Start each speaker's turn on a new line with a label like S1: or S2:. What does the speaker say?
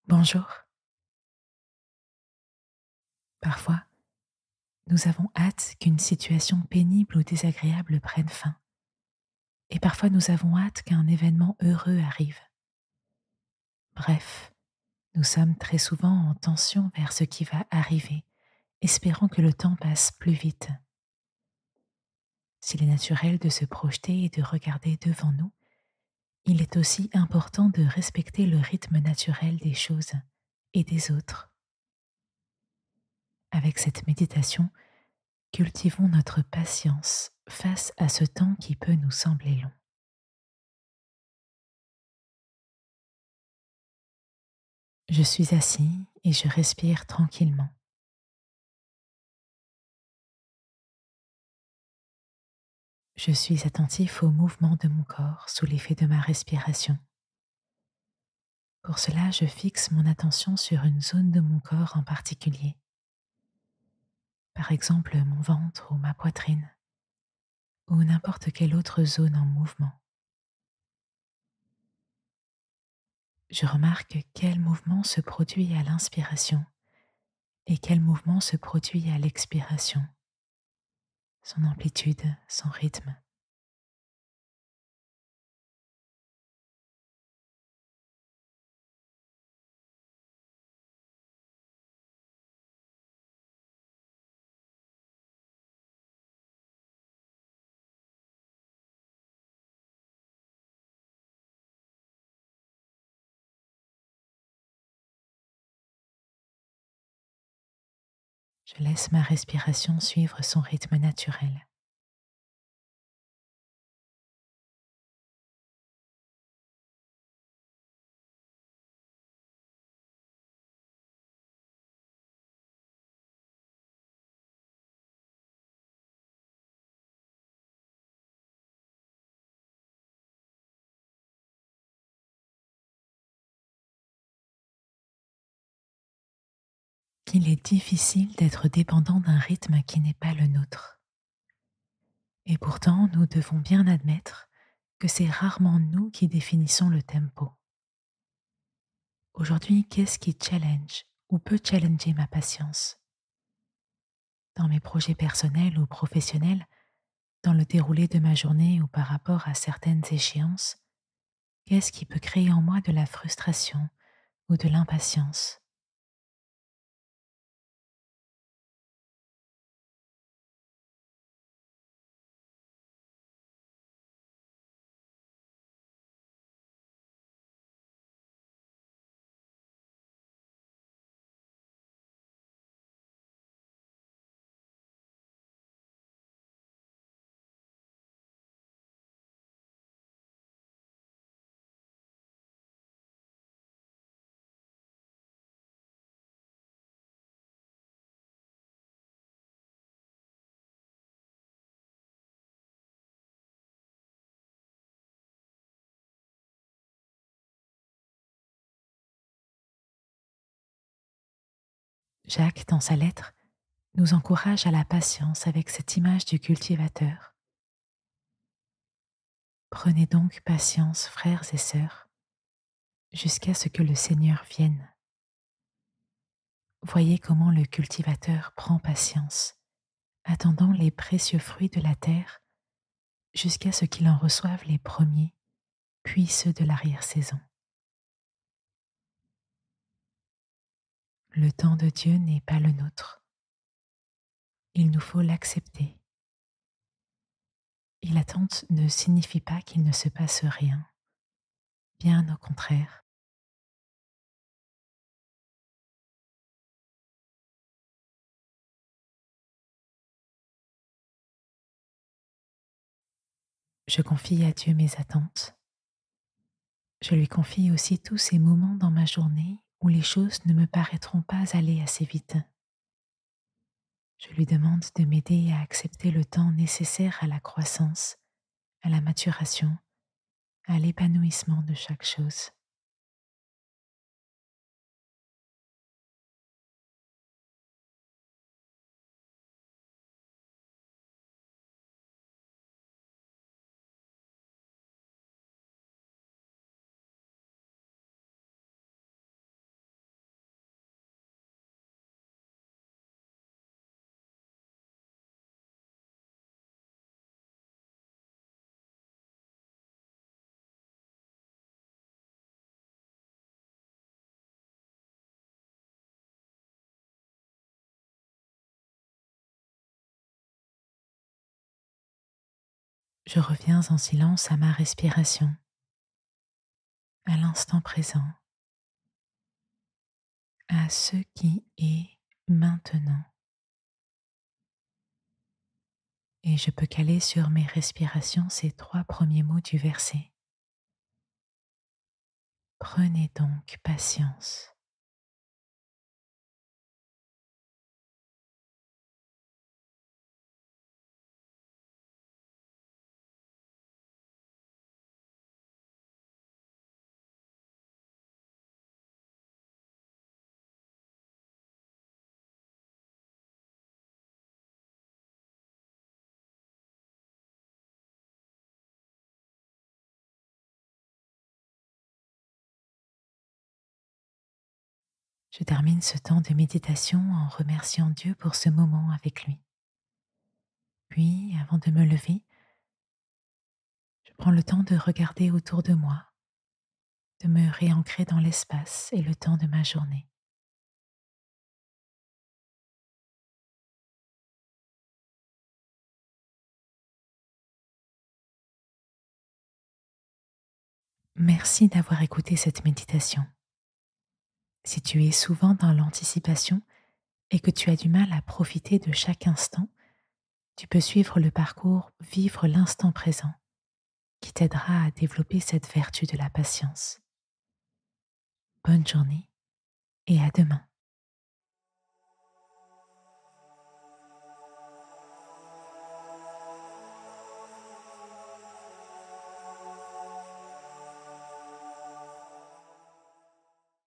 S1: Bonjour. Parfois, nous avons hâte qu'une situation pénible ou désagréable prenne fin. Et parfois, nous avons hâte qu'un événement heureux arrive. Bref, nous sommes très souvent en tension vers ce qui va arriver, espérant que le temps passe plus vite. S'il est naturel de se projeter et de regarder devant nous, il est aussi important de respecter le rythme naturel des choses et des autres. Avec cette méditation, cultivons notre patience face à ce temps qui peut nous sembler long. Je suis assis et je respire tranquillement. Je suis attentif au mouvement de mon corps sous l'effet de ma respiration. Pour cela, je fixe mon attention sur une zone de mon corps en particulier, par exemple mon ventre ou ma poitrine, ou n'importe quelle autre zone en mouvement. Je remarque quel mouvement se produit à l'inspiration et quel mouvement se produit à l'expiration, son amplitude, son rythme. Je laisse ma respiration suivre son rythme naturel. Qu'il est difficile d'être dépendant d'un rythme qui n'est pas le nôtre. Et pourtant, nous devons bien admettre que c'est rarement nous qui définissons le tempo. Aujourd'hui, qu'est-ce qui challenge ou peut challenger ma patience? Dans mes projets personnels ou professionnels, dans le déroulé de ma journée ou par rapport à certaines échéances, qu'est-ce qui peut créer en moi de la frustration ou de l'impatience? Jacques, dans sa lettre, nous encourage à la patience avec cette image du cultivateur. Prenez donc patience, frères et sœurs, jusqu'à ce que le Seigneur vienne. Voyez comment le cultivateur prend patience, attendant les précieux fruits de la terre jusqu'à ce qu'il en reçoive les premiers, puis ceux de l'arrière-saison. Le temps de Dieu n'est pas le nôtre. Il nous faut l'accepter. Et l'attente ne signifie pas qu'il ne se passe rien, bien au contraire. Je confie à Dieu mes attentes. Je lui confie aussi tous ces moments dans ma journée où les choses ne me paraîtront pas aller assez vite. Je lui demande de m'aider à accepter le temps nécessaire à la croissance, à la maturation, à l'épanouissement de chaque chose. Je reviens en silence à ma respiration, à l'instant présent, à ce qui est maintenant. Et je peux caler sur mes respirations ces 3 premiers mots du verset. Prenez donc patience. Je termine ce temps de méditation en remerciant Dieu pour ce moment avec lui. Puis, avant de me lever, je prends le temps de regarder autour de moi, de me réancrer dans l'espace et le temps de ma journée. Merci d'avoir écouté cette méditation. Si tu es souvent dans l'anticipation et que tu as du mal à profiter de chaque instant, tu peux suivre le parcours Vivre l'instant présent qui t'aidera à développer cette vertu de la patience. Bonne journée et à demain.